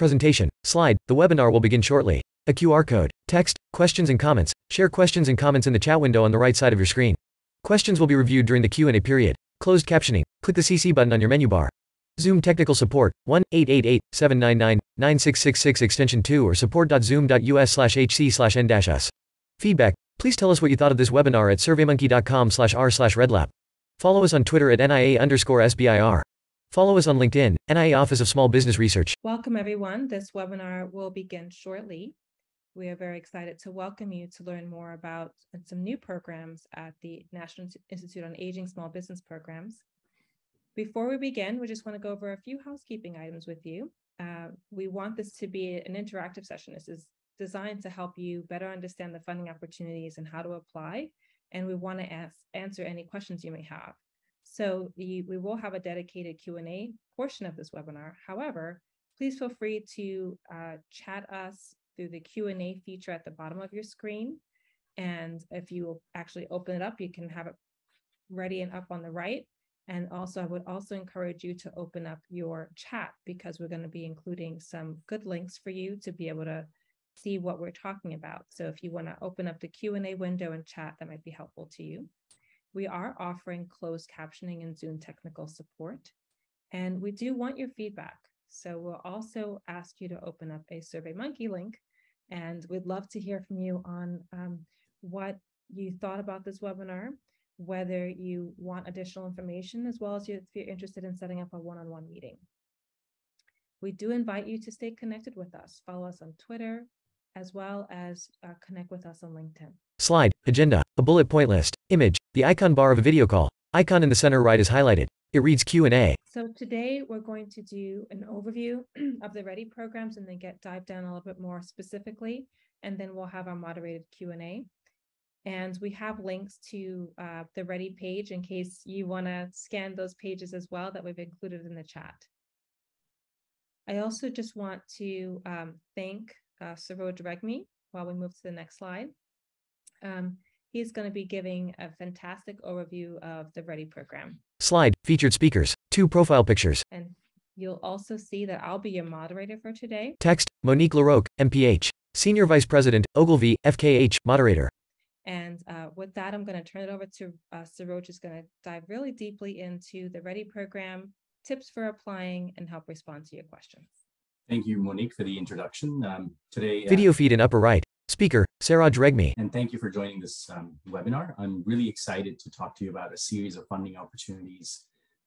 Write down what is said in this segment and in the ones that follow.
Presentation. Slide. The webinar will begin shortly. A QR code. Text. Questions and comments. Share questions and comments in the chat window on the right side of your screen. Questions will be reviewed during the Q&A period. Closed captioning. Click the CC button on your menu bar. Zoom technical support. 1-888-799-9666 extension 2 or support.zoom.us/hc/n-us. Feedback. Please tell us what you thought of this webinar at surveymonkey.com/r/redlab. Follow us on Twitter at NIA_SBIR. Follow us on LinkedIn, NIA Office of Small Business Research. Welcome everyone. This webinar will begin shortly. We are very excited to welcome you to learn more about some new programs at the National Institute on Aging Small Business Programs. Before we begin, we just want to go over a few housekeeping items with you. We want this to be an interactive session. This is designed to help you better understand the funding opportunities and how to apply. And we want to answer any questions you may have. So we will have a dedicated Q&A portion of this webinar. However, please feel free to chat us through the Q&A feature at the bottom of your screen. And if you actually open it up, you can have it ready and up on the right. And also, I would also encourage you to open up your chat because we're going to be including some good links for you to be able to see what we're talking about. So if you want to open up the Q&A window and chat, that might be helpful to you. We are offering closed captioning and Zoom technical support, and we do want your feedback. So we'll also ask you to open up a SurveyMonkey link, and we'd love to hear from you on what you thought about this webinar, whether you want additional information, as well as if you're interested in setting up a one-on-one meeting. We do invite you to stay connected with us. Follow us on Twitter, as well as connect with us on LinkedIn. Slide. Agenda. A bullet point list. Image. The icon bar of a video call. Icon in the center right is highlighted. It reads Q&A. So today we're going to do an overview of the REDI programs and then dive down a little bit more specifically, and then we'll have our moderated Q&A. And we have links to the REDI page in case you want to scan those pages as well that we've included in the chat. I also just want to thank Saroj Regmi while we move to the next slide. He's going to be giving a fantastic overview of the REDI program. Slide. Featured speakers. 2 profile pictures. And you'll also see that I'll be your moderator for today. Text. Monique Laroque, MPH. Senior Vice President, Ogilvy, FKH, Moderator. And with that, I'm going to turn it over to Saroj, who's going to dive really deeply into the REDI program, tips for applying, and help respond to your questions. Thank you, Monique, for the introduction. Today, Video feed in upper right. Speaker, Saroj Regmi. And thank you for joining this webinar. I'm really excited to talk to you about a series of funding opportunities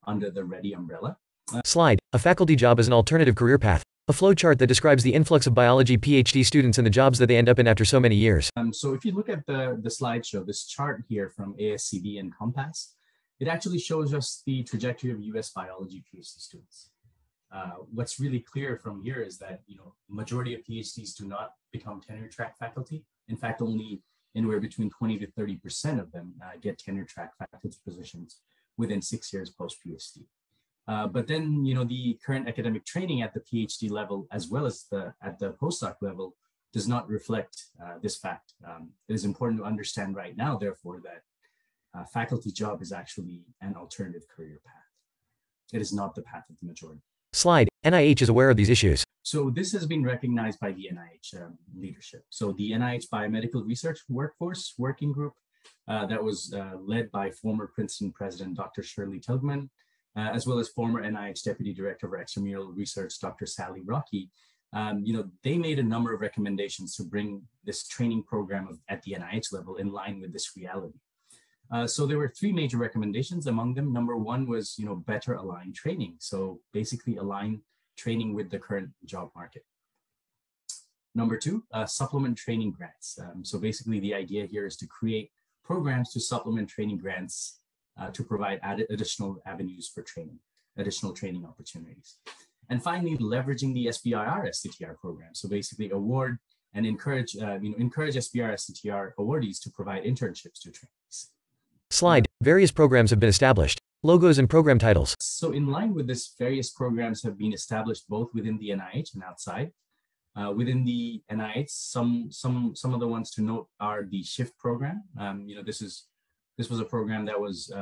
under the REDI umbrella. Slide. A faculty job as an alternative career path. A flowchart that describes the influx of biology PhD students and the jobs that they end up in after so many years. So if you look at the slideshow, this chart here from ASCD and Compass, it actually shows us the trajectory of US biology PhD students. What's really clear from here is that, majority of PhDs do not become tenure track faculty. In fact, only anywhere between 20 to 30% of them get tenure track faculty positions within 6 years post PhD. But then, the current academic training at the PhD level, as well as at the postdoc level, does not reflect this fact. It is important to understand right now, therefore, that faculty job is actually an alternative career path. It is not the path of the majority. Slide. NIH is aware of these issues. So this has been recognized by the NIH leadership. So the NIH Biomedical Research Workforce Working Group that was led by former Princeton President, Dr. Shirley Tilghman, as well as former NIH Deputy Director of Extramural Research, Dr. Sally Rocky. They made a number of recommendations to bring this training program at the NIH level in line with this reality. So there were 3 major recommendations. Among them, number 1 was, better align training. So basically align training with the current job market. Number 2, supplement training grants. So basically the idea here is to create programs to supplement training grants to provide additional avenues for training, additional training opportunities. And finally, leveraging the SBIR STTR program. So basically award and encourage SBIR STTR awardees to provide internships to trainees. Slide. Various programs have been established. Logos and program titles. So in line with this, various programs have been established both within the NIH and outside. Within the NIH, some of the ones to note are the SHIFT program. This was a program that was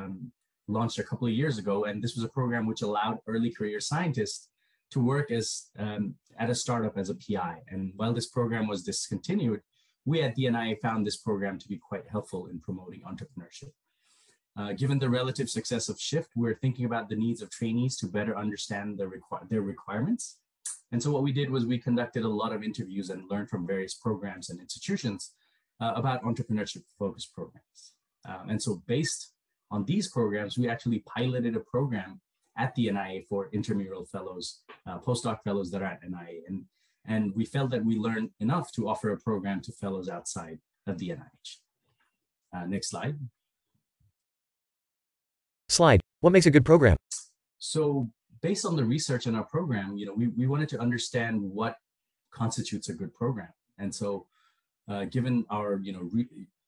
launched a couple of years ago, and this was a program which allowed early career scientists to work as at a startup as a PI. And while this program was discontinued, we at the NIA found this program to be quite helpful in promoting entrepreneurship. Given the relative success of Shift, we're thinking about the needs of trainees to better understand their requirements. And so what we did was we conducted a lot of interviews and learned from various programs and institutions about entrepreneurship-focused programs. And so based on these programs, we actually piloted a program at the NIA for intramural fellows, postdoc fellows that are at NIA. And we felt that we learned enough to offer a program to fellows outside of the NIH. Next slide. Slide. What makes a good program? So based on the research in our program, we wanted to understand what constitutes a good program. And so given our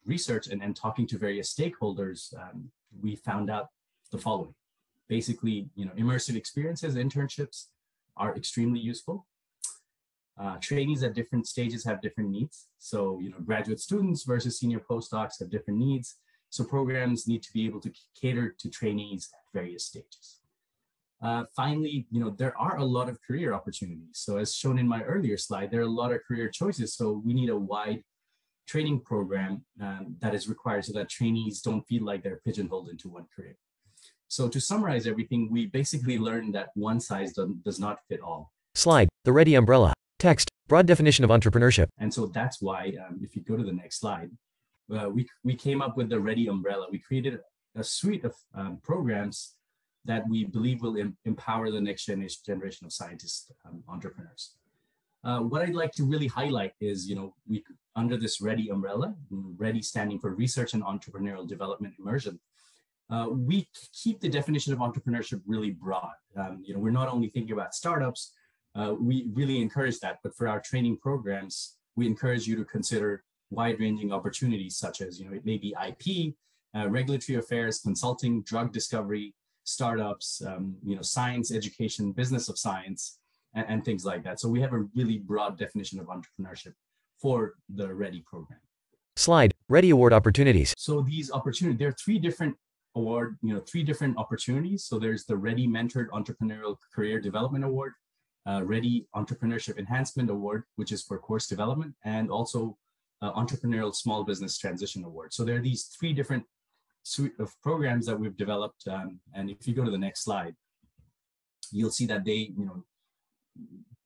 research and talking to various stakeholders, we found out the following. Basically, immersive experiences, internships are extremely useful. Trainees at different stages have different needs. So, graduate students versus senior postdocs have different needs. So programs need to be able to cater to trainees at various stages. Finally, there are a lot of career opportunities. So as shown in my earlier slide, there are a lot of career choices. So we need a wide training program that is required so that trainees don't feel like they're pigeonholed into one career. So to summarize everything, we basically learned that one size does not fit all. Slide. The REDI umbrella. Text. Broad definition of entrepreneurship. And so that's why, if you go to the next slide, we came up with the REDI umbrella. We created a suite of programs that we believe will empower the next generation of scientists, entrepreneurs. What I'd like to really highlight is, under this REDI umbrella, REDI standing for Research and Entrepreneurial Development Immersion, we keep the definition of entrepreneurship really broad. We're not only thinking about startups, we really encourage that, but for our training programs, we encourage you to consider wide-ranging opportunities such as, it may be IP, regulatory affairs, consulting, drug discovery, startups, science, education, business of science, and things like that. So we have a really broad definition of entrepreneurship for the REDI program. Slide. REDI award opportunities. So these opportunities, there are three different opportunities. So there's the REDI Mentored Entrepreneurial Career Development Award, REDI Entrepreneurship Enhancement Award, which is for course development, and also Entrepreneurial Small Business Transition Award. So there are these three different suite of programs that we've developed. And if you go to the next slide, you'll see that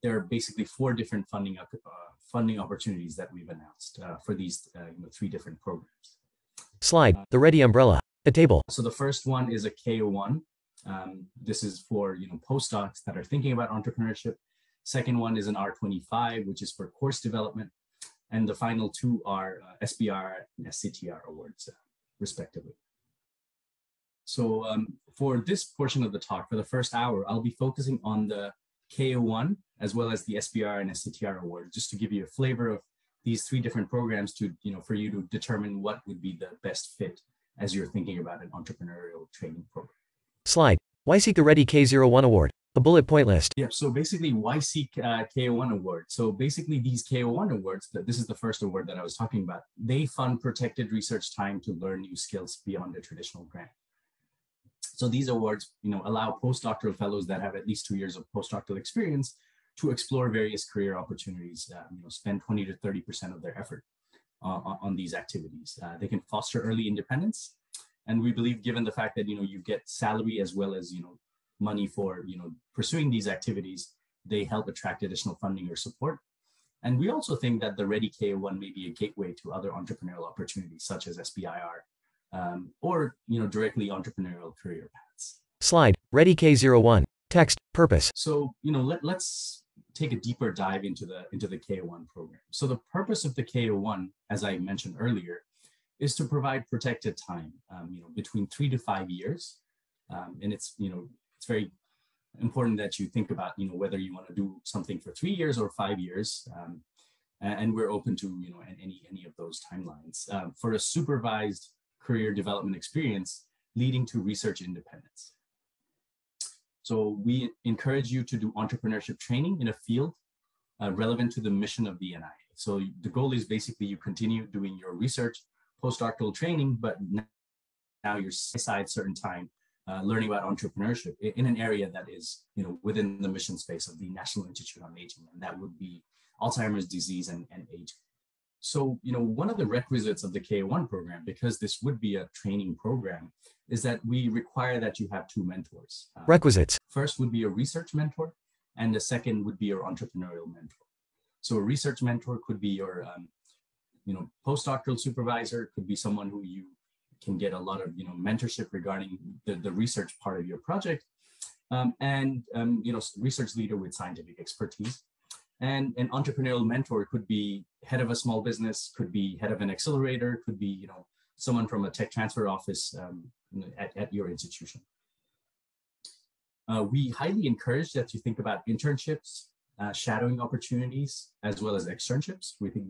there are basically four different funding opportunities that we've announced for these three different programs. Slide. The REDI umbrella. A table. So the first one is a K01. This is for postdocs that are thinking about entrepreneurship. Second one is an R25, which is for course development. And the final two are SBIR and STTR awards, respectively. So for this portion of the talk, for the first hour, I'll be focusing on the K01 as well as the SBIR and STTR awards, just to give you a flavor of these three different programs to, for you to determine what would be the best fit as you're thinking about an entrepreneurial training program. Slide. Why seek the REDI K01 award? A bullet point list. Yeah, so basically, why seek K01 award? So basically, these K01 awards, this is the first award that I was talking about, they fund protected research time to learn new skills beyond a traditional grant. So these awards, allow postdoctoral fellows that have at least 2 years of postdoctoral experience to explore various career opportunities, spend 20 to 30% of their effort on these activities. They can foster early independence. And we believe, given the fact that, you get salary as well as, money for, pursuing these activities, they help attract additional funding or support. And we also think that the REDI K01 may be a gateway to other entrepreneurial opportunities, such as SBIR, or, directly entrepreneurial career paths. Slide. REDI K01. Text. Purpose. So, let's take a deeper dive into the K01 program. So the purpose of the K01, as I mentioned earlier, is to provide protected time, between 3 to 5 years. And it's very important that you think about, whether you want to do something for 3 years or 5 years. And we're open to, any of those timelines for a supervised career development experience leading to research independence. So we encourage you to do entrepreneurship training in a field relevant to the mission of the NIA. So the goal is basically you continue doing your research, postdoctoral training, but now you're set aside certain time learning about entrepreneurship in an area that is, within the mission space of the National Institute on Aging, and that would be Alzheimer's disease and aging. So, one of the requisites of the K01 program, because this would be a training program, is that we require that you have two mentors. Requisites. First would be a research mentor, and the second would be your entrepreneurial mentor. So a research mentor could be your, postdoctoral supervisor, could be someone who you can get a lot of, mentorship regarding the research part of your project, and research leader with scientific expertise. And an entrepreneurial mentor could be head of a small business, could be head of an accelerator, could be, someone from a tech transfer office at your institution. We highly encourage that you think about internships, shadowing opportunities, as well as externships. We think,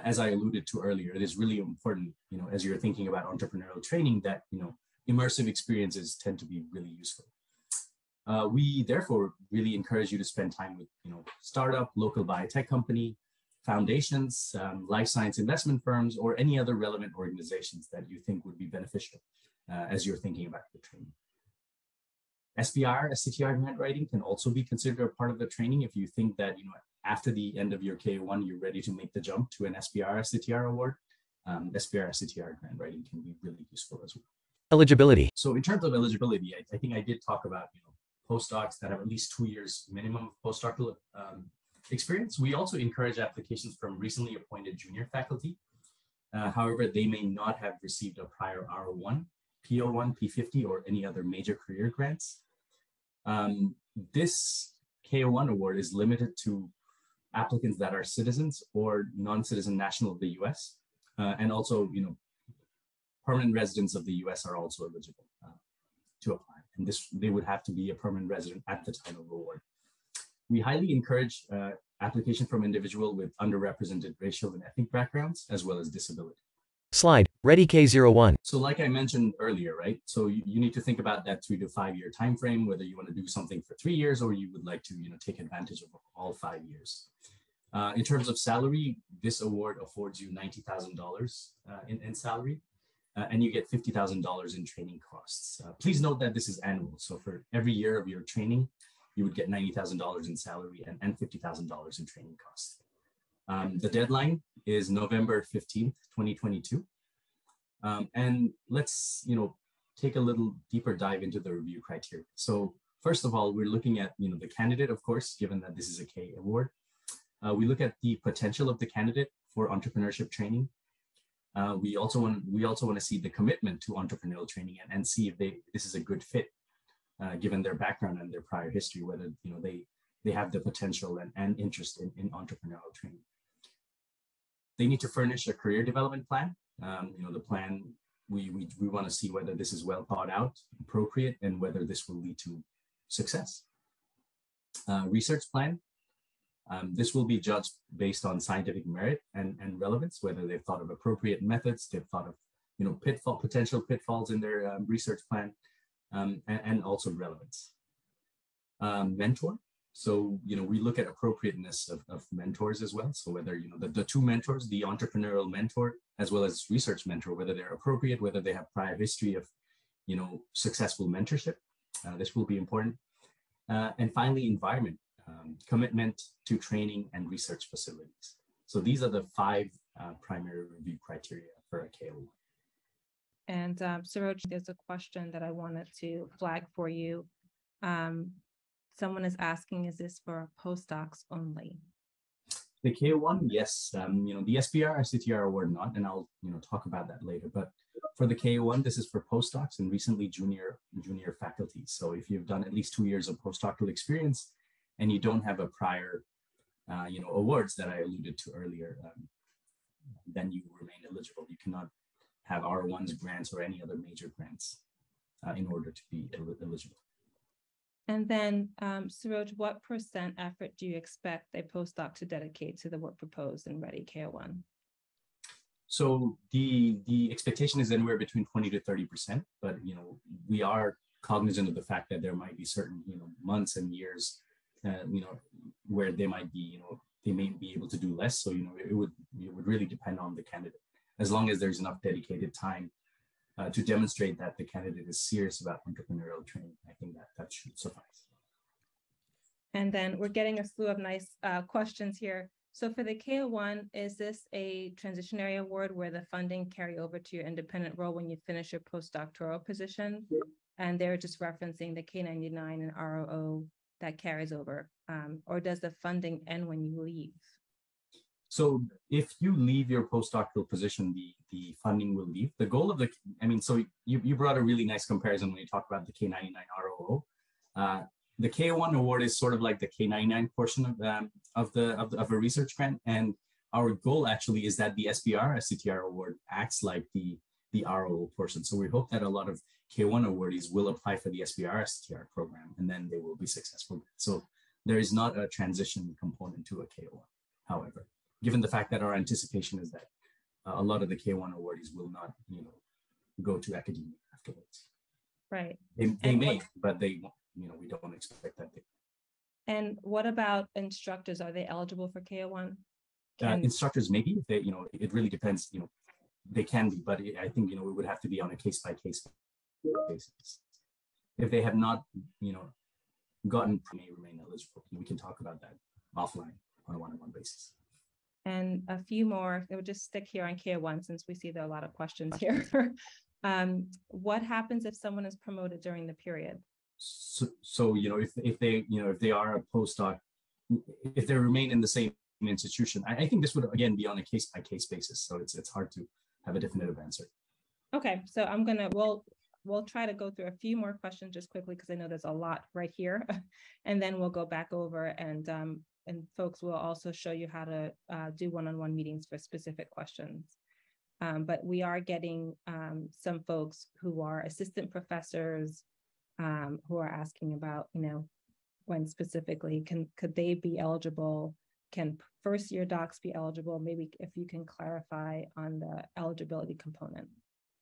as I alluded to earlier, it is really important, as you're thinking about entrepreneurial training, that, immersive experiences tend to be really useful. We therefore really encourage you to spend time with, startup, local biotech company, foundations, life science investment firms, or any other relevant organizations that you think would be beneficial as you're thinking about your training. SBIR, STTR grant writing can also be considered a part of the training if you think that, after the end of your K01, you're ready to make the jump to an SBIR STTR award. SBIR STTR grant writing can be really useful as well. Eligibility. So in terms of eligibility, I think I did talk about, postdocs that have at least 2 years minimum of postdoctoral experience. We also encourage applications from recently appointed junior faculty. However, they may not have received a prior R01, P01, P50, or any other major career grants. This K01 award is limited to applicants that are citizens or non-citizen national of the US. And also, permanent residents of the US are also eligible to apply. And they would have to be a permanent resident at the time of award. We highly encourage application from individuals with underrepresented racial and ethnic backgrounds, as well as disability. Slide, REDI K01. So like I mentioned earlier, right? So you need to think about that 3 to 5 year time frame, whether you want to do something for 3 years or you would like to, take advantage of all 5 years. In terms of salary, this award affords you $90,000 in salary, and you get $50,000 in training costs. Please note that this is annual. So for every year of your training, you would get $90,000 in salary and $50,000 in training costs. The deadline is November 15th, 2022. And let's, take a little deeper dive into the review criteria. So first of all, we're looking at, the candidate, of course, given that this is a K award. We look at the potential of the candidate for entrepreneurship training. We also want to see the commitment to entrepreneurial training and see if this is a good fit, given their background and their prior history, whether they have the potential and interest in entrepreneurial training. They need to furnish a career development plan. The plan, we want to see whether this is well thought out, appropriate, and whether this will lead to success. Research plan. This will be judged based on scientific merit and relevance, whether they've thought of appropriate methods, they've thought of potential pitfalls in their research plan, and also relevance. Mentor. So, we look at appropriateness of mentors as well. So whether, the two mentors, the entrepreneurial mentor, as well as research mentor, whether they're appropriate, whether they have prior history of, successful mentorship. This will be important. And finally, environment, commitment to training and research facilities. So these are the 5 primary review criteria for a K01. And Saroj, there's a question that I wanted to flag for you. Someone is asking, is this for postdocs only? The K01, yes. The SBIR STTR award not, and I'll talk about that later. But for the K01, this is for postdocs and recently junior faculty. So if you've done at least 2 years of postdoctoral experience and you don't have a prior, awards that I alluded to earlier, then you remain eligible. You cannot have R1s grants or any other major grants in order to be eligible. And then, Saroj, what % effort do you expect a postdoc to dedicate to the work proposed in REDI K01? So the expectation is anywhere between 20 to 30%, but we are cognizant of the fact that there might be certain months and years, where they might be they may be able to do less. So it would really depend on the candidate. As long as there's enough dedicated time, to demonstrate that the candidate is serious about entrepreneurial training. I think that should suffice. And then we're getting a slew of nice questions here. So for the K01, is this a transitionary award where the funding carry over to your independent role when you finish your postdoctoral position? And they're just referencing the K99 and ROO that carries over, or does the funding end when you leave? So if you leave your postdoctoral position, the funding will leave. The goal of the, so you brought a really nice comparison when you talk about the K99 ROO. The K01 award is sort of like the K99 portion of a research grant, and our goal actually is that the SBIR STTR award acts like the ROO portion. So we hope that a lot of K1 awardees will apply for the SBIR STTR program, and then they will be successful. So there is not a transition component to a K01. However, given the fact that our anticipation is that a lot of the K1 awardees will not, go to academia afterwards. Right. They may, but they won't. We don't expect that. And what about instructors? Are they eligible for K01? Instructors, maybe, if they, it really depends, they can be, but I think, it would have to be on a case-by-case basis. If they have not, gotten, may remain eligible. We can talk about that offline on a one-on-one basis. And a few more, we'll just stick here on K01 since we see there are a lot of questions here. What happens if someone is promoted during the period? So if they are a postdoc, if they remain in the same institution, I think this would again be on a case-by-case basis. So it's hard to have a definitive answer. Okay, so we'll try to go through a few more questions just quickly because I know there's a lot right here, and then we'll go back over and folks will also show you how to do one-on-one meetings for specific questions. But we are getting some folks who are assistant professors who are asking about, when specifically could they be eligible? Can first-year docs be eligible? Maybe if you can clarify on the eligibility component.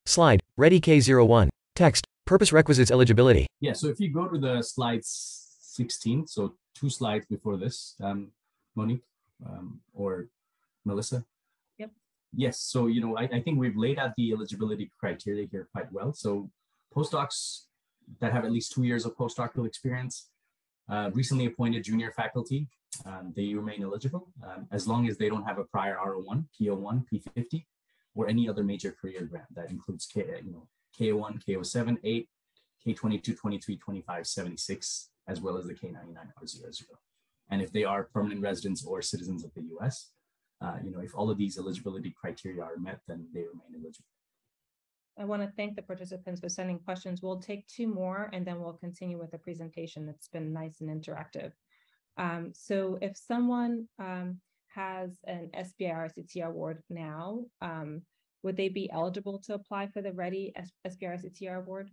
Slide, REDI K01, text, purpose requisites eligibility. Yeah, so if you go to the slide 16, so 2 slides before this, Monique or Melissa. Yep. Yes, so, I think we've laid out the eligibility criteria here quite well. So postdocs that have at least 2 years of postdoctoral experience, recently appointed junior faculty, they remain eligible as long as they don't have a prior R01, P01, P50, or any other major career grant that includes K01, K07, 8, K22, 23, 25, 76, as well as the K99 R00. And if they are permanent residents or citizens of the US, if all of these eligibility criteria are met, then they remain eligible. I want to thank the participants for sending questions. We'll take 2 more and then we'll continue with the presentation. It's been nice and interactive. So if someone has an SBIR STTR award now, would they be eligible to apply for the REDI SBIR STTR award?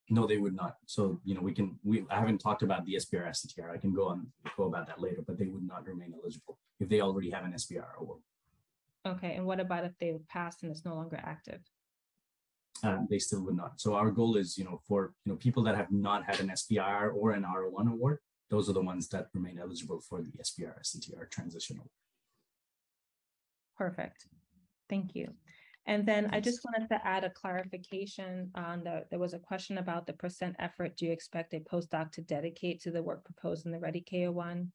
No, they would not. So, I haven't talked about the SBIR STTR. I can go about that later, but they would not remain eligible if they already have an SBIR award. Okay, and what about if they passed and it's no longer active? They still would not. So our goal is, for people that have not had an SBIR or an R01 award, those are the ones that remain eligible for the SBIR STTR transition award. Perfect. Thank you. And then I just wanted to add a clarification on there was a question about the % effort do you expect a postdoc to dedicate to the work proposed in the REDI K01?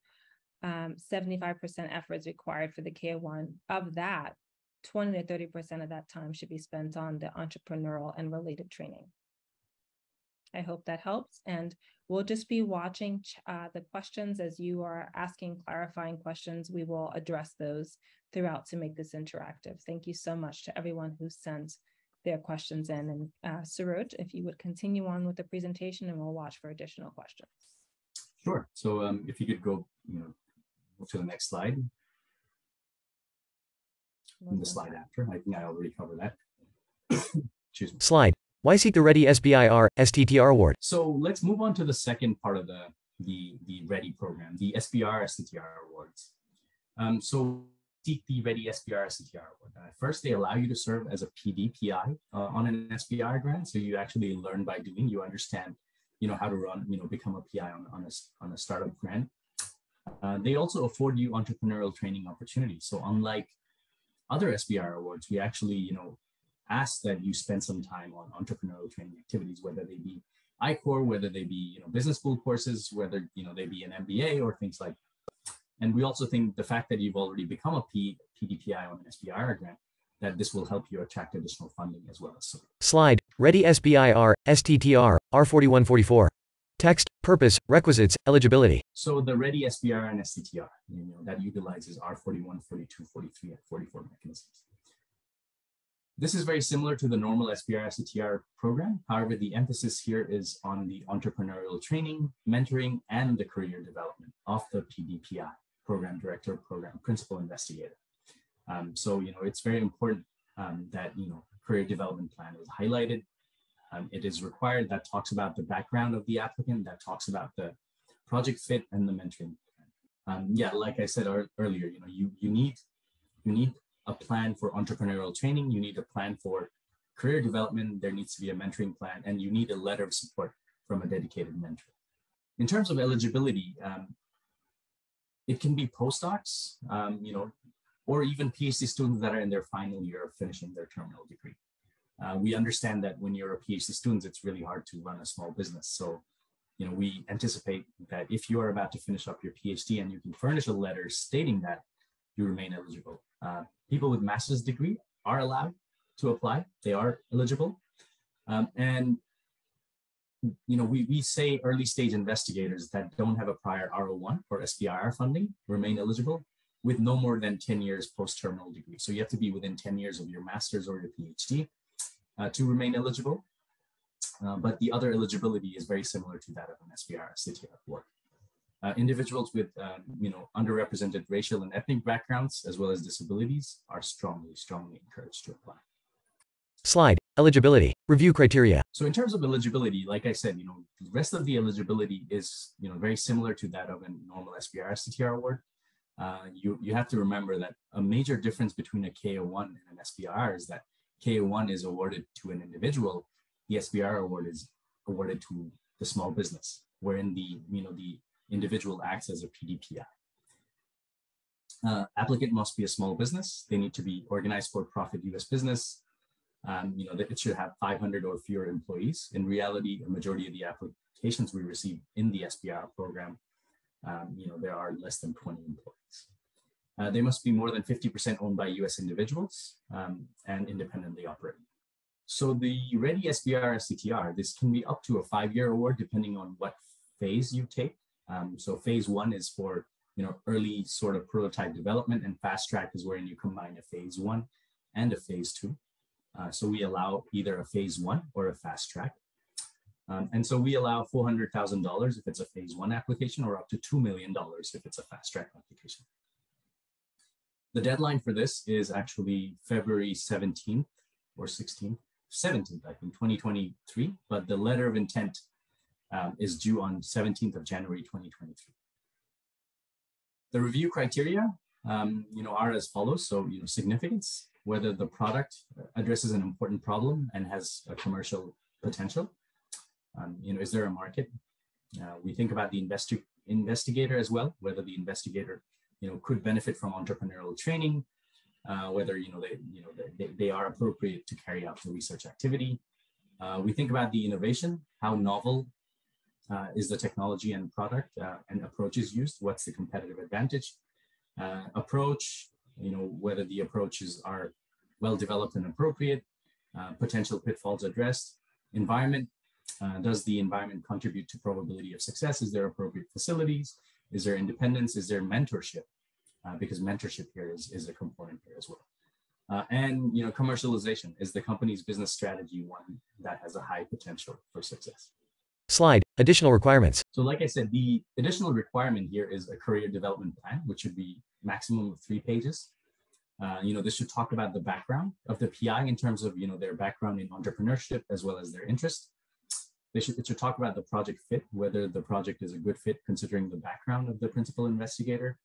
75% effort is required for the K01. Of that, 20 to 30% of that time should be spent on the entrepreneurial and related training. I hope that helps. And we'll just be watching the questions as you are asking clarifying questions. We will address those throughout to make this interactive. Thank you so much to everyone who sent their questions in. And Suraj, if you would continue on with the presentation and we'll watch for additional questions. Sure. So if you could go to the next slide. And the slide after. I think I already covered that. Excuse me. Slide. Why seek the REDI SBIR STTR award? So let's move on to the second part of the REDI program, the SBIR STTR awards. So seek the REDI SBIR STTR award. First, they allow you to serve as a PD PI on an SBIR grant. So you actually learn by doing. You understand, how to run, become a PI on a startup grant. They also afford you entrepreneurial training opportunities. So unlike other SBIR awards, we actually, ask that you spend some time on entrepreneurial training activities, whether they be I-Core, whether they be business school courses, whether they be an MBA or things like that. And we also think the fact that you've already become a PDPI on an SBIR grant, that this will help you attract additional funding as well as support. Slide, REDI SBIR, STTR, R4144. Text, purpose, requisites, eligibility. So the REDI SBIR and STTR, that utilizes R41, 42, 43, and 44 mechanisms. This is very similar to the normal SBIR STTR program. However, the emphasis here is on the entrepreneurial training, mentoring, and the career development of the PDPI, program director, program principal investigator. So, it's very important that, career development plan is highlighted. It is required. That talks about the background of the applicant, that talks about the project fit and the mentoring plan. Yeah, like I said earlier, you need a plan for entrepreneurial training, you need a plan for career development, there needs to be a mentoring plan, and you need a letter of support from a dedicated mentor. In terms of eligibility, it can be postdocs, or even PhD students that are in their final year of finishing their terminal degree. We understand that when you're a PhD student, it's really hard to run a small business. So, we anticipate that if you are about to finish up your PhD and you can furnish a letter stating that you remain eligible. People with master's degree are allowed to apply. They are eligible. And we say early stage investigators that don't have a prior R01 or SBIR funding remain eligible with no more than 10 years post-terminal degree. So you have to be within 10 years of your master's or your PhD to remain eligible. But the other eligibility is very similar to that of an SBIR STTR award. Individuals with underrepresented racial and ethnic backgrounds as well as disabilities are strongly encouraged to apply. Slide, eligibility, review criteria. So in terms of eligibility, like I said, the rest of the eligibility is very similar to that of a normal SBIR STTR award. You have to remember that a major difference between a K01 and an SBIR is that K01 is awarded to an individual, the SBIR award is awarded to the small business, wherein the individual acts as a PDPI. Applicant must be a small business. They need to be organized for profit U.S. business. It should have 500 or fewer employees. In reality, a majority of the applications we receive in the SBIR program, there are less than 20 employees. They must be more than 50% owned by U.S. individuals and independently operating. So the REDI SBIR STTR, this can be up to a 5-year award depending on what phase you take. So phase 1 is for early sort of prototype development, and fast track is wherein you combine a phase 1 and a phase 2. So we allow either a phase 1 or a fast track. And so we allow $400,000 if it's a phase 1 application, or up to $2 million if it's a fast track application. The deadline for this is actually February 17th or 16th, 17th, I think, 2023, but the letter of intent is due on 17th of January, 2023. The review criteria, are as follows. So, significance, whether the product addresses an important problem and has a commercial potential. Is there a market? We think about the investigator as well, whether the investigator, could benefit from entrepreneurial training, whether, they are appropriate to carry out the research activity. We think about the innovation, how novel is the technology and product and approaches used, what's the competitive advantage. Approach, whether the approaches are well developed and appropriate, potential pitfalls addressed. Environment, does the environment contribute to probability of success? Is there appropriate facilities? Is there independence? Is there mentorship? Because mentorship here is a component here as well. And commercialization, is the company's business strategy one that has a high potential for success? Slide, additional requirements. So like I said, the additional requirement here is a career development plan, which should be maximum of 3 pages. This should talk about the background of the PI in terms of, their background in entrepreneurship as well as their interest. It should talk about the project fit, whether the project is a good fit considering the background of the principal investigator.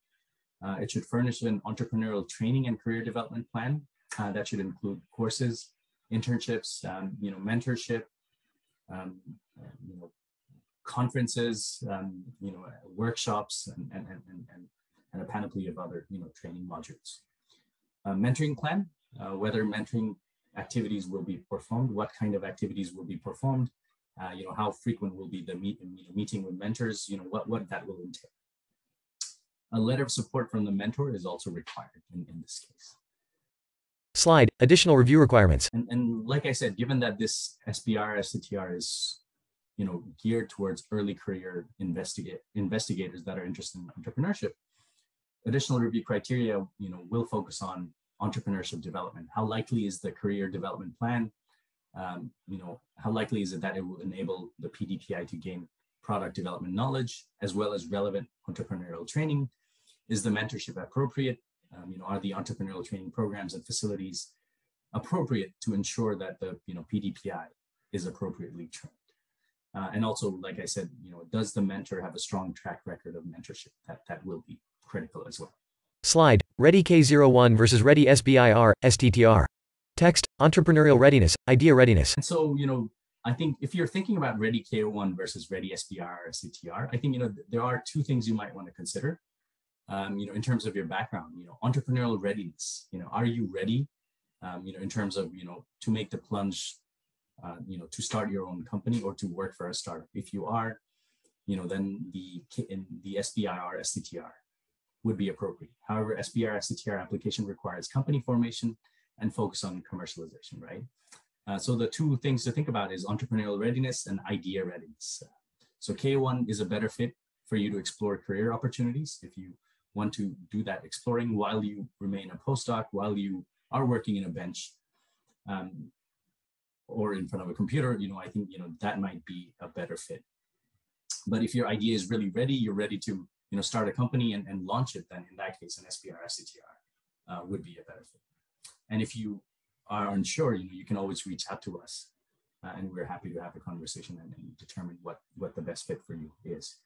It should furnish an entrepreneurial training and career development plan that should include courses, internships, mentorship, conferences, workshops, and a panoply of other, training modules. Mentoring plan, whether mentoring activities will be performed, what kind of activities will be performed, how frequent will be the meeting with mentors, what that will entail. A letter of support from the mentor is also required in this case. Slide, additional review requirements. And like I said, given that this SBIR STTR is geared towards early career investigators that are interested in entrepreneurship, additional review criteria will focus on entrepreneurship development. How likely is the career development plan? How likely is it that it will enable the PDPI to gain product development knowledge as well as relevant entrepreneurial training? Is the mentorship appropriate? Are the entrepreneurial training programs and facilities appropriate to ensure that the PDPI is appropriately trained? And also, like I said, does the mentor have a strong track record of mentorship? That will be critical as well. Slide, REDI K01 versus REDI SBIR STTR. Text, entrepreneurial readiness, idea readiness. And so, I think if you're thinking about REDI K01 versus REDI SBIR STTR, I think, there are two things you might want to consider, in terms of your background, entrepreneurial readiness, are you ready, in terms of, to make the plunge, to start your own company or to work for a startup. If you are, then the SBIR STTR would be appropriate. However, SBIR STTR application requires company formation and focus on commercialization, right? So the two things to think about is entrepreneurial readiness and idea readiness. So K01 is a better fit for you to explore career opportunities if you want to do that exploring while you remain a postdoc, while you are working in a bench or in front of a computer. I think that might be a better fit. But if your idea is really ready, you're ready to start a company and launch it, then in that case, an SBIR STTR would be a better fit. And if you are unsure, you can always reach out to us, and we're happy to have a conversation and determine what the best fit for you is.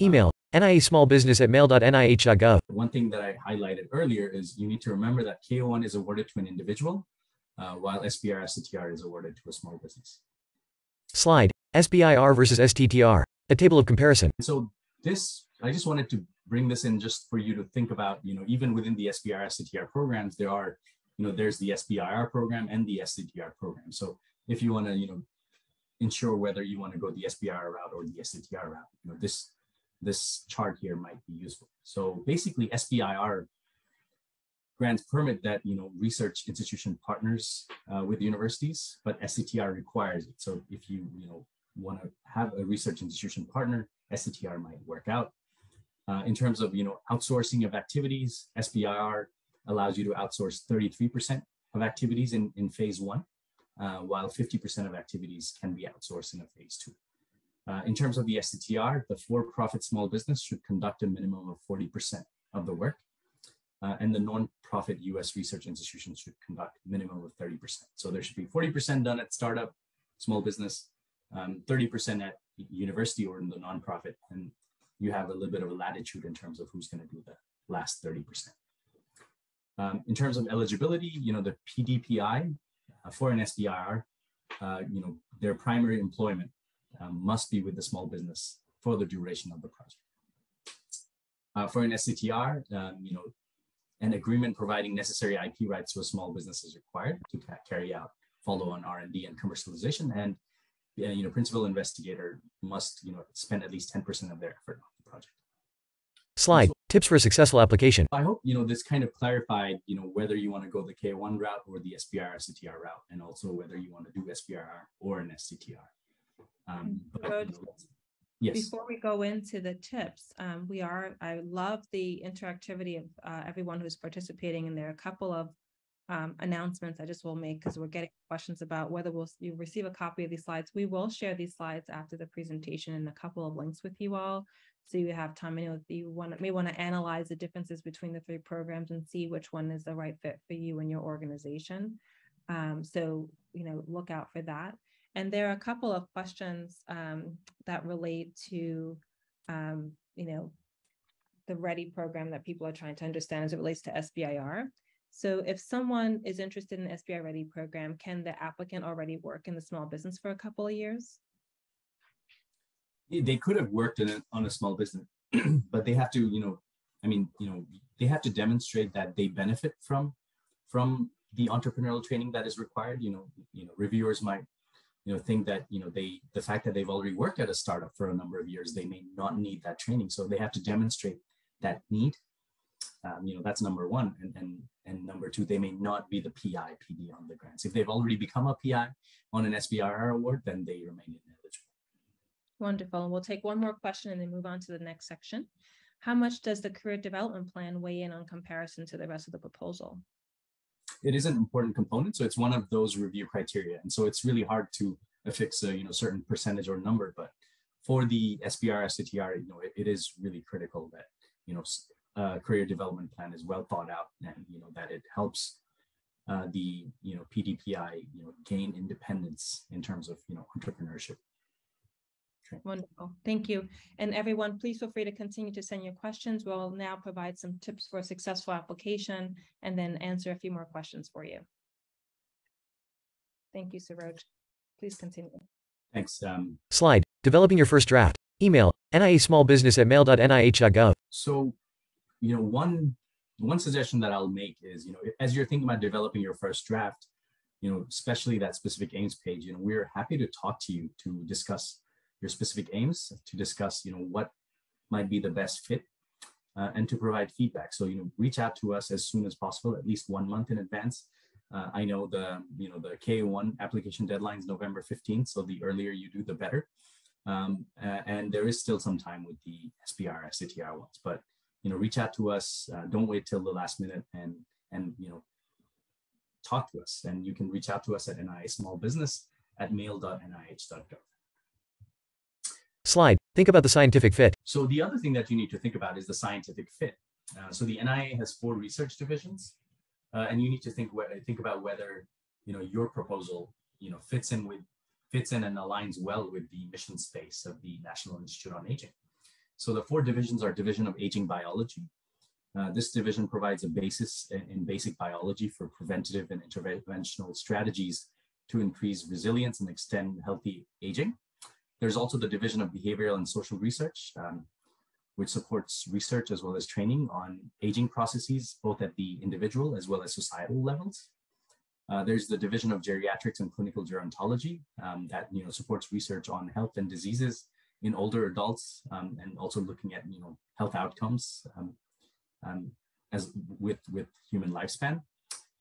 Email, niasmallbusiness@mail.nih.gov. One thing that I highlighted earlier is you need to remember that K01 is awarded to an individual, while SBIR STTR is awarded to a small business. Slide, SBIR versus STTR, a table of comparison. So I just wanted to bring this in just for you to think about, even within the SBIR STTR programs, there's the SBIR program and the STTR program. So if you want to, ensure whether you want to go the SBIR route or the STTR route, this chart here might be useful. So basically, SBIR grants permit that research institution partners with universities, but STTR requires it. So if you want to have a research institution partner, STTR might work out. In terms of outsourcing of activities, SBIR allows you to outsource 33% of activities in phase 1, while 50% of activities can be outsourced in a phase 2. In terms of the STTR, the for-profit small business should conduct a minimum of 40% of the work, and the non-profit US research institutions should conduct a minimum of 30%. So there should be 40% done at startup, small business, 30% at university or in the nonprofit, and you have a little bit of a latitude in terms of who's going to do the last 30%. In terms of eligibility, the PDPI for an SBIR, their primary employment must be with the small business for the duration of the project. For an STTR, an agreement providing necessary IP rights to a small business is required to carry out follow-on R&D and commercialization, and principal investigator must spend at least 10% of their effort on the project. Slide, So, tips for a successful application. I hope this kind of clarified whether you want to go the K01 route or the SBIR STTR route, and also whether you want to do SBIR or an STTR. Yes. Before we go into the tips, I love the interactivity of everyone who's participating, and there are a couple of announcements I just will make because we're getting questions about whether you receive a copy of these slides. We will share these slides after the presentation and a couple of links with you all, so you have time. I know if you may want to analyze the differences between the 3 programs and see which one is the right fit for you and your organization. So look out for that. And there are a couple of questions that relate to the REDI program that people are trying to understand as it relates to SBIR. So if someone is interested in the SBIR REDI program, can the applicant already work in the small business for a couple of years? They could have worked on a small business, but they have to, they have to demonstrate that they benefit from the entrepreneurial training that is required. Reviewers might think that the fact that they've already worked at a startup for a number of years, they may not need that training, so they have to demonstrate that need. That's number one. And number two, they may not be the PI PD on the grants. If they've already become a PI on an SBIR award, then they remain ineligible. Wonderful. We'll take one more question and then move on to the next section. How much does the career development plan weigh in on comparison to the rest of the proposal? It is an important component, so it's one of those review criteria, and so it's really hard to affix a certain percentage or number. But for the SBIR STTR, it is really critical that career development plan is well thought out, and that it helps the PDPI gain independence in terms of entrepreneurship. Okay. Wonderful, thank you. And everyone, please feel free to continue to send your questions. We'll now provide some tips for a successful application and then answer a few more questions for you. Thank you, Saroj. Please continue. Thanks. Slide, developing your first draft. Email, niasmallbusiness@mail.nih.gov. So, one suggestion that I'll make is, as you're thinking about developing your first draft, especially that specific aims page, we're happy to talk to you to discuss your specific aims, to discuss, what might be the best fit, and to provide feedback. So, reach out to us as soon as possible, at least 1 month in advance. I know the K01 application deadline is November 15th, so the earlier you do, the better. And there is still some time with the SBIR STTR ones, but reach out to us. Don't wait till the last minute, and talk to us. And you can reach out to us at niasmallbusiness@mail.nih.gov. Slide, think about the scientific fit. So the other thing that you need to think about is the scientific fit. So the NIA has 4 research divisions, and you need to think about whether your proposal fits in and aligns well with the mission space of the National Institute on Aging. So the 4 divisions are Division of Aging Biology. This division provides a basis in basic biology for preventative and interventional strategies to increase resilience and extend healthy aging. There's also the Division of Behavioral and Social Research, which supports research as well as training on aging processes, both at the individual as well as societal levels. There's the Division of Geriatrics and Clinical Gerontology that supports research on health and diseases in older adults, and also looking at health outcomes as with human lifespan.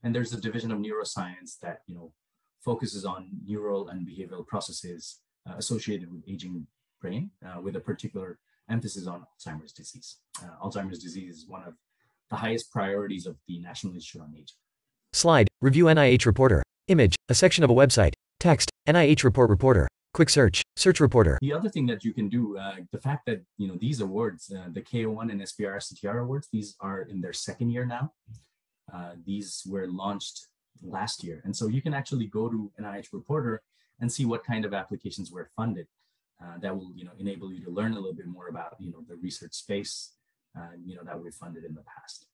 And there's the Division of Neuroscience that focuses on neural and behavioral processes associated with aging brain, with a particular emphasis on Alzheimer's disease. Alzheimer's disease is one of the highest priorities of the National Institute on Aging. Slide, review NIH Reporter. Image, a section of a website. Text, NIH Report Reporter. Quick search, search reporter. The other thing that you can do, the fact that these awards, the K01 and SBIR STTR awards, these are in their 2nd year now. These were launched last year, and so you can actually go to NIH Reporter and see what kind of applications were funded. That will enable you to learn a little bit more about the research space that we funded in the past.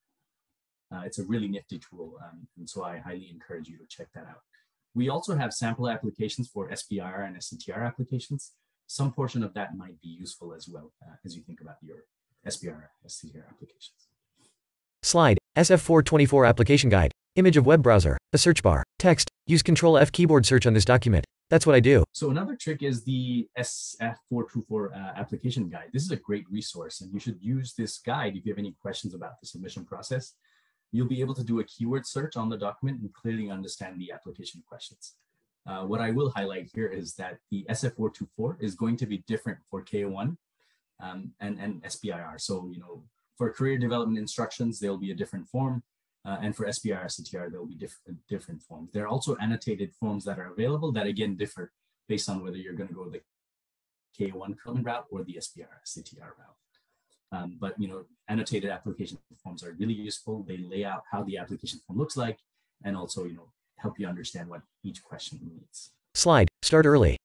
It's a really nifty tool, and so I highly encourage you to check that out. We also have sample applications for SBIR and STTR applications. Some portion of that might be useful as well as you think about your SBIR STTR applications. Slide, SF424 Application Guide. Image of web browser, a search bar. Text, use Control-F keyboard search on this document. That's what I do. So another trick is the SF424 application guide. This is a great resource, and you should use this guide if you have any questions about the submission process. You'll be able to do a keyword search on the document and clearly understand the application questions. What I will highlight here is that the SF424 is going to be different for K01 and SBIR. So, for career development instructions, there'll be a different form. And for SBIR STTR, there'll be different forms. There are also annotated forms that are available that again differ based on whether you're going to go the K01 common route or the SBIR STTR route. But annotated application forms are really useful. They lay out how the application form looks like, and also help you understand what each question needs. Slide, start early.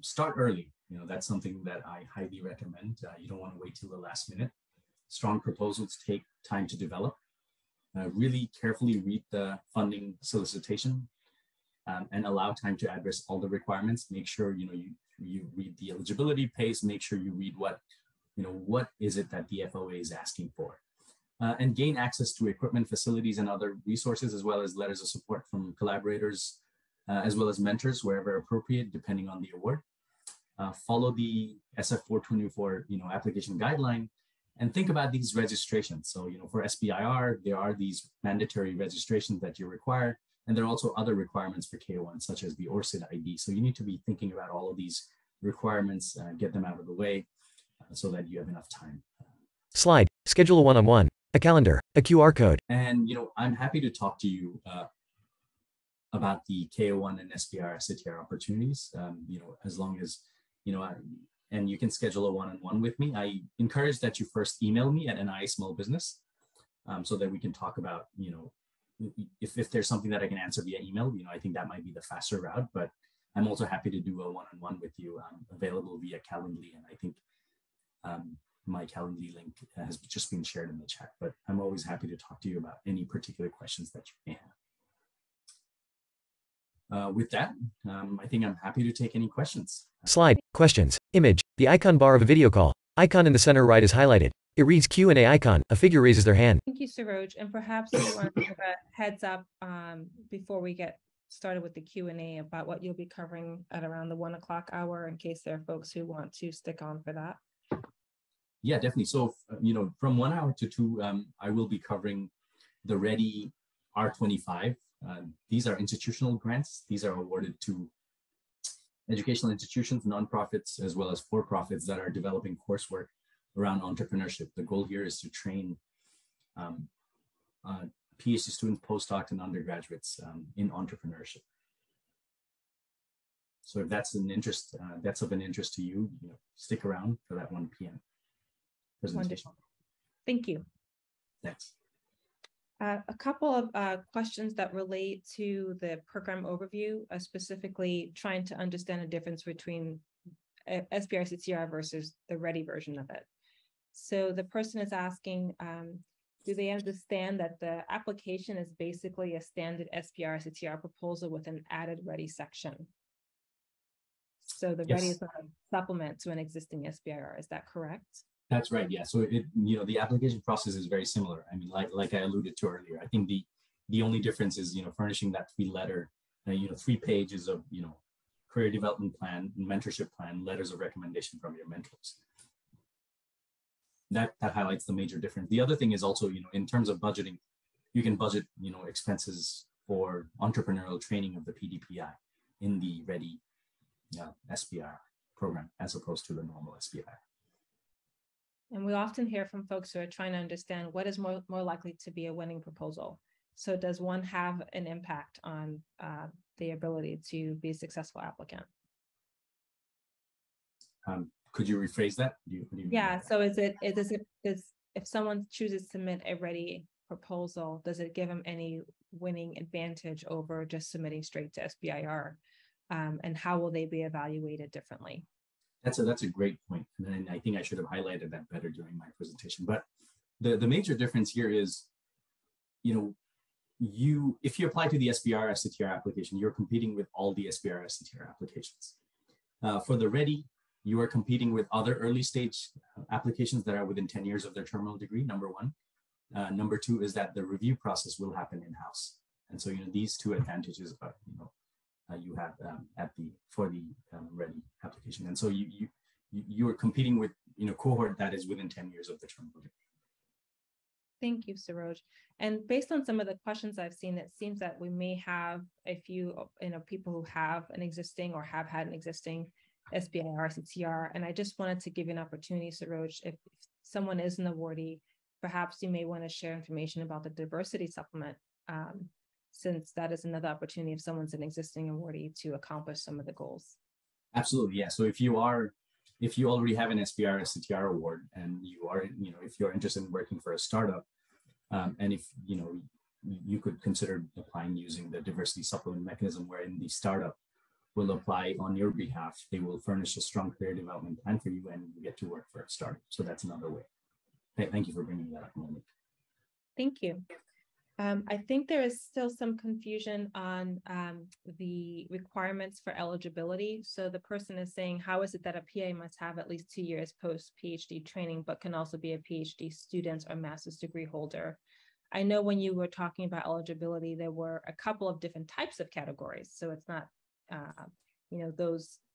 Start early. That's something that I highly recommend. You don't want to wait till the last minute. Strong proposals take time to develop. Really carefully read the funding solicitation and allow time to address all the requirements. Make sure you read the eligibility page. Make sure you read what is it that the FOA is asking for. and gain access to equipment, facilities, and other resources, as well as letters of support from collaborators, as well as mentors wherever appropriate, depending on the award. Follow the SF 424, application guideline, and think about these registrations. So, for SBIR, there are these mandatory registrations that you require, and there are also other requirements for K01, such as the ORCID ID. So you need to be thinking about all of these requirements, get them out of the way so that you have enough time. Slide, schedule a one-on-one, a calendar, a QR code. And, I'm happy to talk to you about the K01 and SBIR STTR opportunities, as long as, and you can schedule a one-on-one with me. I encourage that you first email me at NIA Small Business so that we can talk about, if there's something that I can answer via email, I think that might be the faster route, but I'm also happy to do a one-on-one with you. I'm available via Calendly, and I think my Calendly link has just been shared in the chat, but I'm always happy to talk to you about any particular questions that you may have. With that, I think I'm happy to take any questions. Slide, questions, image, the icon bar of a video call. Icon in the center right is highlighted. It reads Q&A icon. A figure raises their hand. Thank you, Saroj. And perhaps you want to give a heads up before we get started with the Q&A about what you'll be covering at around the 1 o'clock hour, in case there are folks who want to stick on for that. Yeah, definitely. So, from 1 hour to 2, I will be covering the REDI R25. These are institutional grants. These are awarded to educational institutions, nonprofits, as well as for-profits that are developing coursework around entrepreneurship. The goal here is to train PhD students, postdocs, and undergraduates in entrepreneurship. So if that's of an interest to you, stick around for that 1 p.m. presentation. Wonderful. Thank you. Thanks. A couple of questions that relate to the program overview, specifically trying to understand the difference between SBIR CTR versus the REDI version of it. So the person is asking, do they understand that the application is basically a standard SBIR CTR proposal with an added REDI section? So the REDI is not a supplement to an existing SBIR, is that correct? That's right. Yeah. So the application process is very similar. I mean, like I alluded to earlier, I think the only difference is, furnishing that 3-letter, 3 pages of, career development plan, mentorship plan, letters of recommendation from your mentors. That highlights the major difference. The other thing is also, in terms of budgeting, you can budget, expenses for entrepreneurial training of the PDPI in the REDI SBIR program, as opposed to the normal SBIR. And we often hear from folks who are trying to understand what is more likely to be a winning proposal. So does one have an impact on the ability to be a successful applicant? Could you rephrase that? Yeah, so if someone chooses to submit a REDI proposal, does it give them any winning advantage over just submitting straight to SBIR? And how will they be evaluated differently? That's a great point. And I think I should have highlighted that better during my presentation. But the major difference here is, if you apply to the SBIR STTR application, you're competing with all the SBIR STTR applications. For the REDI, you are competing with other early stage applications that are within 10 years of their terminal degree, number one. Number two is that the review process will happen in-house. And so, these two advantages are, you have for the REDI application. And so you are competing with, cohort that is within 10 years of the terminal degree. Thank you, Saroj. And based on some of the questions I've seen, it seems that we may have a few, people who have an existing or have had an existing SBIR CTR. And I just wanted to give you an opportunity, Saroj, if someone is an awardee, perhaps you may want to share information about the diversity supplement, since that is another opportunity if someone's an existing awardee to accomplish some of the goals. Absolutely, yeah. So if you already have an SBIR STTR award and you are, if you're interested in working for a startup, and if, you could consider applying using the diversity supplement mechanism, wherein the startup will apply on your behalf. They will furnish a strong career development plan for you and you get to work for a startup. So that's another way. Thank you for bringing that up, Monique. Thank you. I think there is still some confusion on the requirements for eligibility. So the person is saying, how is it that a PA must have at least 2 years post-PhD training, but can also be a PhD student or master's degree holder? I know when you were talking about eligibility, there were a couple of different types of categories. So it's not,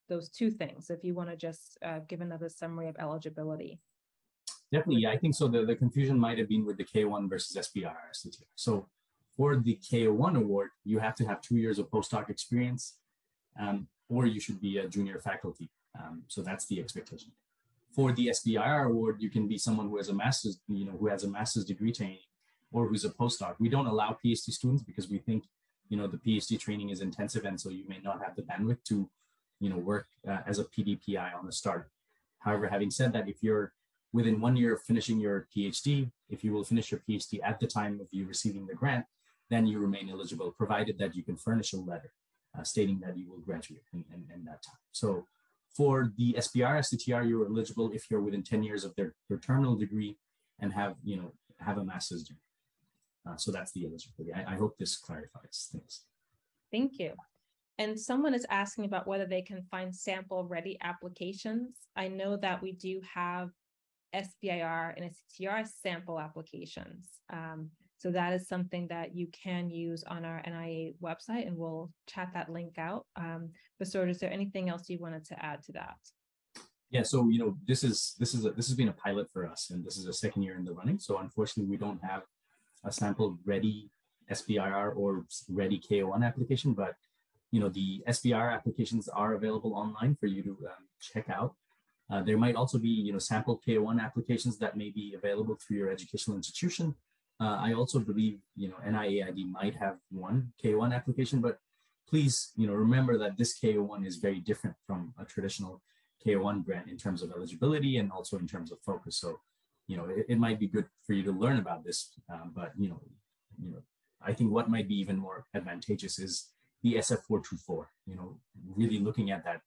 those two things. If you want to just give another summary of eligibility. Definitely, I think so. The confusion might have been with the K01 versus SBIR STTR. So for the K01 award, you have to have 2 years of postdoc experience, or you should be a junior faculty. So that's the expectation. For the SBIR award, you can be someone who has a master's, who has a master's degree training, or who's a postdoc. We don't allow PhD students because we think, the PhD training is intensive, and so you may not have the bandwidth to, work as a PDPI on the start. However, having said that, if you're within 1 year of finishing your PhD, if you will finish your PhD at the time of you receiving the grant, then you remain eligible, provided that you can furnish a letter stating that you will graduate in that time. So for the SBIR STTR, you're eligible if you're within 10 years of their terminal degree and have a master's degree. So that's the eligibility. I hope this clarifies things. Thank you. And someone is asking about whether they can find sample REDI applications. I know that we do have SBIR and STTR sample applications. So that is something that you can use on our NIA website, and we'll chat that link out. But Sort, is there anything else you wanted to add to that? Yeah, so this has been a pilot for us, and this is a second year in the running. So unfortunately, we don't have a sample REDI SBIR or REDI K01 application, but the SBIR applications are available online for you to check out. There might also be, sample K01 applications that may be available through your educational institution. I also believe, NIAID might have one K01 application, but please, remember that this K01 is very different from a traditional K01 grant in terms of eligibility and also in terms of focus. So, it might be good for you to learn about this, but, I think what might be even more advantageous is the SF424, really looking at that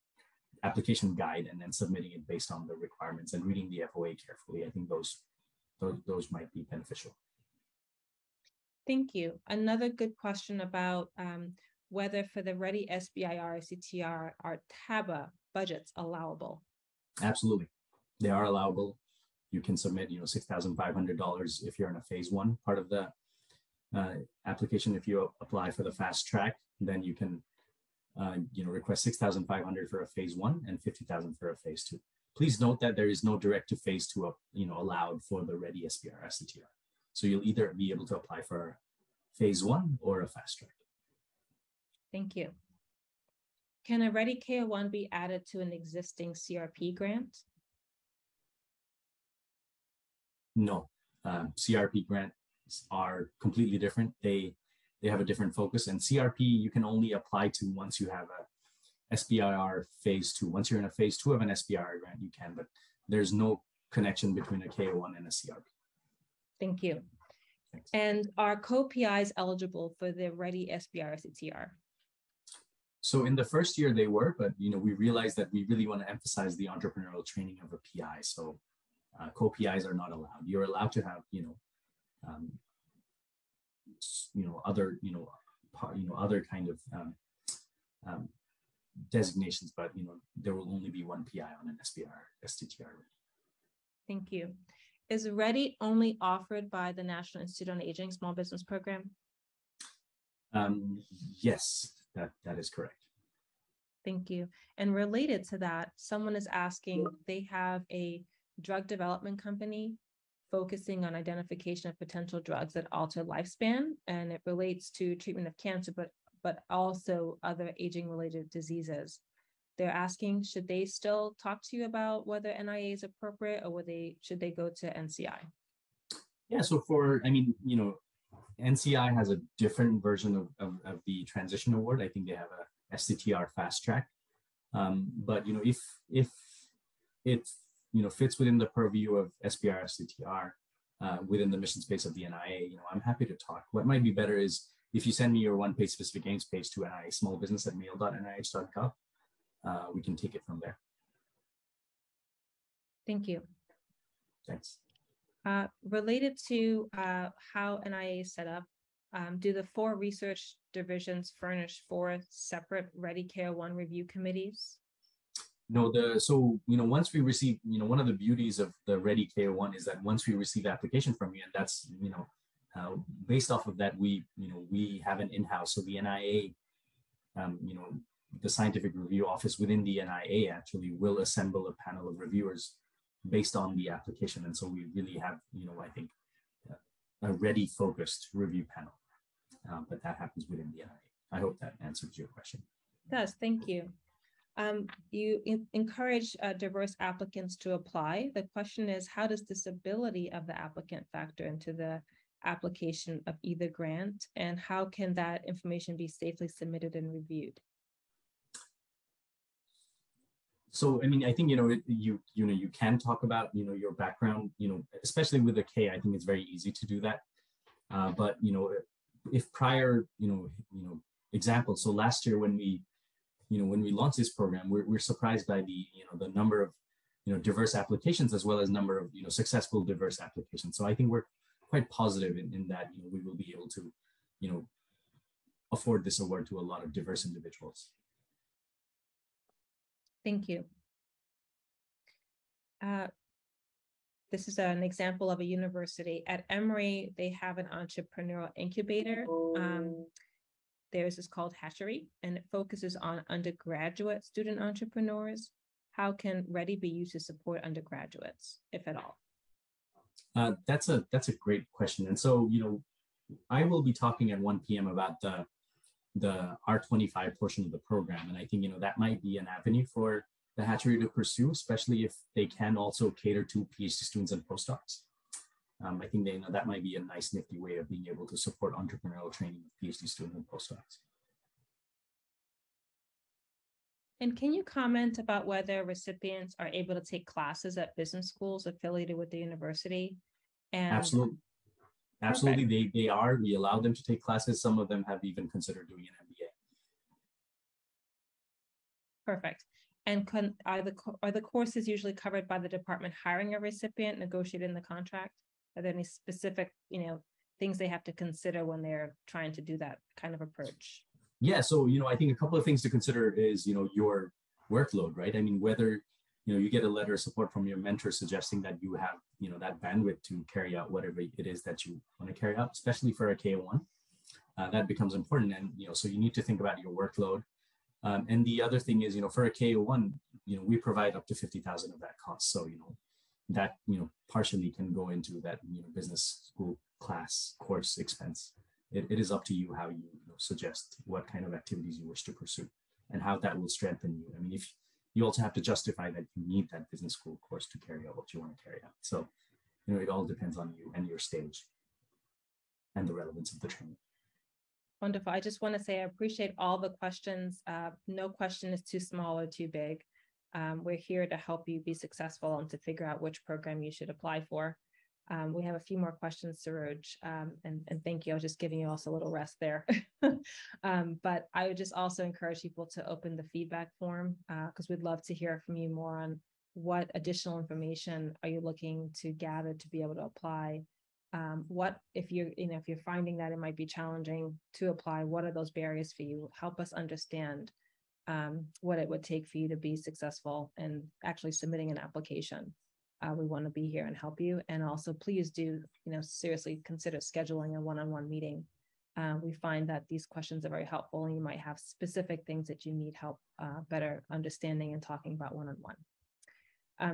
application guide and then submitting it based on the requirements and reading the FOA carefully. I think those might be beneficial. Thank you. Another good question about whether for the REDI SBIR STTR are TABA budgets allowable? Absolutely, they are allowable. You can submit, $6,500 if you're in a phase 1 part of the application. If you apply for the fast track, then you can request $6,500 for a phase 1 and $50,000 for a phase 2. Please note that there is no direct to phase 2 allowed for the REDI SBIR STTR. So you'll either be able to apply for a phase 1 or a fast track. Thank you. Can a REDI K01 be added to an existing CRP grant? No, CRP grants are completely different. They have a different focus, and CRP you can only apply to once you have a SBIR phase 2. Once you're in a phase 2 of an SBIR grant, you can, but there's no connection between a K01 and a CRP. Thank you. Thanks. And are co-PIs eligible for the REDI SBIR STTR? So in the first year they were, but we realized that we really want to emphasize the entrepreneurial training of a PI. So co-PIs are not allowed. You're allowed to have other kind of designations, but there will only be one PI on an SBIR STTR. Thank you. Is REDI only offered by the National Institute on Aging Small Business Program? Yes, that is correct. Thank you. And related to that, someone is asking, they have a drug development company focusing on identification of potential drugs that alter lifespan, and it relates to treatment of cancer, but also other aging-related diseases. They're asking, should they still talk to you about whether NIA is appropriate, or should they go to NCI? Yeah, so NCI has a different version of the transition award. I think they have a STTR fast track. But if it fits within the purview of SBIR STTR within the mission space of the NIA, I'm happy to talk. What might be better is if you send me your one-page specific aims page to NIA smallbusiness@mail.nih.gov, we can take it from there. Thank you. Thanks. Related to how NIA is set up, Do the 4 research divisions furnish 4 separate REDI K01 review committees? No, once we receive, one of the beauties of the REDI K01 is that once we receive application from you, and that's, based off of that, we have an in-house. So the NIA, the scientific review office within the NIA actually will assemble a panel of reviewers based on the application. And so we really have, I think, a REDI focused review panel, but that happens within the NIA. I hope that answers your question. It does, thank you. You encourage diverse applicants to apply. The question is, how does disability of the applicant factor into the application of either grant, and how can that information be safely submitted and reviewed? So, I mean, I think, you can talk about, your background, especially with a K, I think it's very easy to do that. But, if prior, examples, so last year when we launched this program, we're surprised by the number of, diverse applications, as well as number of, successful diverse applications. So I think we're quite positive in that, we will be able to, afford this award to a lot of diverse individuals. Thank you. This is an example of a university. At Emory, they have an entrepreneurial incubator. Theirs is called Hatchery, and it focuses on undergraduate student entrepreneurs. How can REDI be used to support undergraduates, if at all? That's a great question. And so, I will be talking at 1 p.m. about the R25 portion of the program. And I think, that might be an avenue for the Hatchery to pursue, especially if they can also cater to PhD students and postdocs. I think that might be a nice, nifty way of being able to support entrepreneurial training of PhD students and postdocs. And can you comment about whether recipients are able to take classes at business schools affiliated with the university? And absolutely. They are. We allow them to take classes. Some of them have even considered doing an MBA. Perfect. And are the courses usually covered by the department hiring a recipient, negotiating the contract? Are there any specific, things they have to consider when they're trying to do that kind of approach? Yeah, so, I think a couple of things to consider is, your workload, right? I mean, whether, you get a letter of support from your mentor suggesting that you have, that bandwidth to carry out whatever it is that you want to carry out, especially for a K1, that becomes important. And, so you need to think about your workload. And the other thing is, for a K01, we provide up to 50,000 of that cost. So, that, partially can go into that, business school class course expense. It is up to you how you, suggest what kind of activities you wish to pursue and how that will strengthen you. I mean, if you also have to justify that you need that business school course to carry out what you want to carry out. So, it all depends on you and your stage and the relevance of the training. Wonderful. I just want to say I appreciate all the questions. No question is too small or too big. We're here to help you be successful and to figure out which program you should apply for. We have a few more questions, Suraj, and thank you. I was just giving you also a little rest there. But I would just also encourage people to open the feedback form because we'd love to hear from you more on what additional information are you looking to gather to be able to apply. What if you're finding that it might be challenging to apply, what are those barriers for you? Help us understand what it would take for you to be successful and actually submitting an application. We want to be here and help you. And also please do, seriously consider scheduling a one-on-one meeting. We find that these questions are very helpful and you might have specific things that you need help better understanding and talking about one-on-one.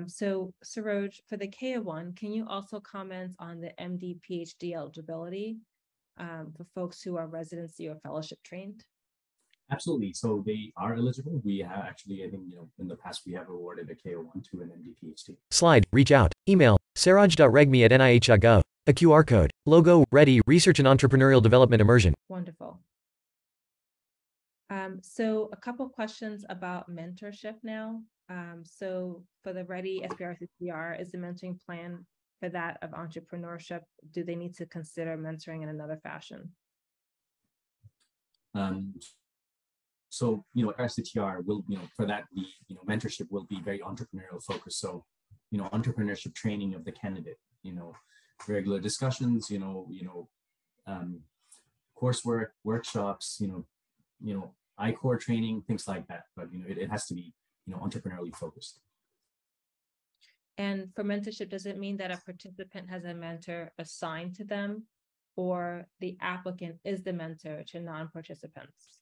So Suraj, for the K01, can you also comment on the MD PhD eligibility for folks who are residency or fellowship trained? Absolutely. So they are eligible. We have actually, I think, in the past, we have awarded a K01 to an MD PhD. Slide, reach out, email, saraj.regmi@nih.gov, a QR code, logo, REDI, Research and Entrepreneurial Development Immersion. Wonderful. So a couple questions about mentorship now. So for the REDI SBIR CCR, is the mentoring plan for that of entrepreneurship? Do they need to consider mentoring in another fashion? So, STTR will, for that, the, mentorship will be very entrepreneurial focused. So, entrepreneurship training of the candidate, regular discussions, coursework, workshops, I-Core training, things like that. But it has to be entrepreneurially focused. And for mentorship, does it mean that a participant has a mentor assigned to them, or the applicant is the mentor to non-participants?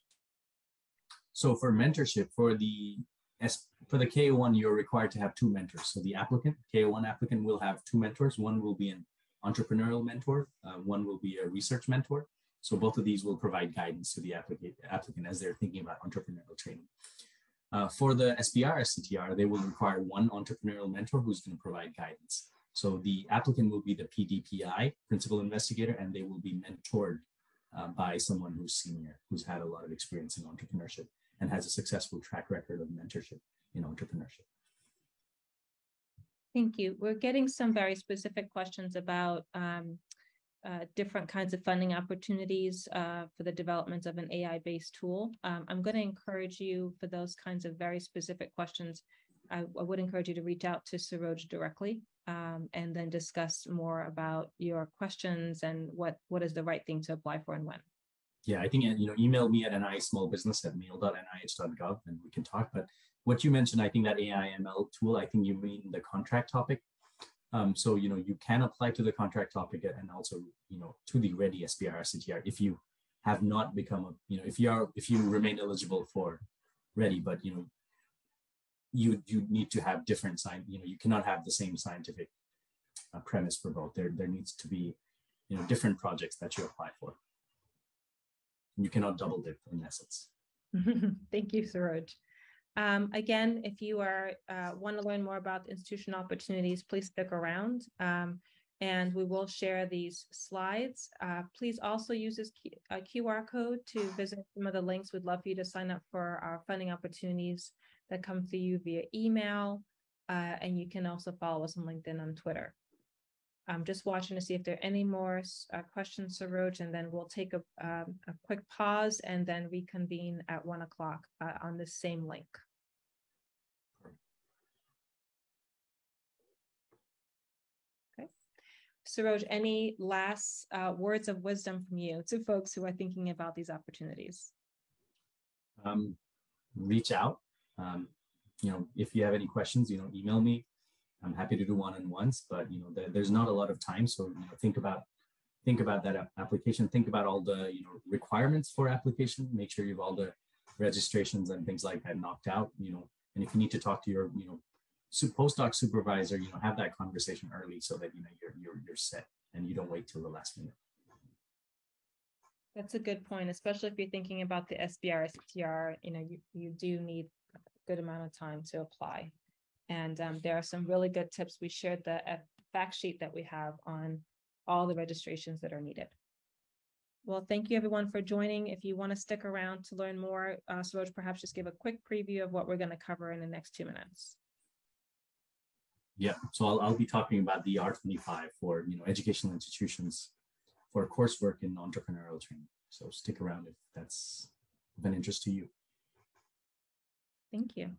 So for mentorship, for the K01, you're required to have two mentors. So the K01 applicant will have two mentors. One will be an entrepreneurial mentor. One will be a research mentor. So both of these will provide guidance to the applicant as they're thinking about entrepreneurial training. For the SBIR STTR, they will require one entrepreneurial mentor who's going to provide guidance. So the applicant will be the PDPI, principal investigator, and they will be mentored by someone who's senior, who's had a lot of experience in entrepreneurship and has a successful track record of mentorship in entrepreneurship. Thank you. We're getting some very specific questions about different kinds of funding opportunities for the development of an AI-based tool. I'm going to encourage you, for those kinds of very specific questions, I would encourage you to reach out to Saroj directly and then discuss more about your questions and what is the right thing to apply for and when. Yeah, I think, email me at nismallbusiness@mail.nih.gov and we can talk. But what you mentioned, I think that AI/ML tool, I think you mean the contract topic. So, you can apply to the contract topic and also, to the REDI SBIR STTR if you have not become if you remain eligible for REDI, but, you need to have different you cannot have the same scientific premise for both. There needs to be, different projects that you apply for. You cannot double dip in essence. Thank you, Saroj. Again, if you want to learn more about the institutional opportunities, please stick around and we will share these slides. Please also use this QR code to visit some of the links. We'd love for you to sign up for our funding opportunities that come to you via email. And you can also follow us on LinkedIn and Twitter. I'm just watching to see if there are any more questions, Saroj, and then we'll take a quick pause and then reconvene at 1 o'clock on the same link. Okay. Saroj, any last words of wisdom from you to folks who are thinking about these opportunities? Reach out. If you have any questions, email me. I'm happy to do one-on-ones, but there's not a lot of time. So think about that application. Think about all the requirements for application. Make sure you have all the registrations and things like that knocked out. And if you need to talk to your postdoc supervisor, have that conversation early so that you're set and you don't wait till the last minute. That's a good point, especially if you're thinking about the SBIR STTR. You do need a good amount of time to apply. And there are some really good tips. We shared the fact sheet that we have on all the registrations that are needed. Well, thank you everyone for joining. If you want to stick around to learn more, Saroj, perhaps just give a quick preview of what we're going to cover in the next 2 minutes. Yeah, so I'll be talking about the R25 for educational institutions for coursework in entrepreneurial training. So stick around if that's of an interest to you. Thank you.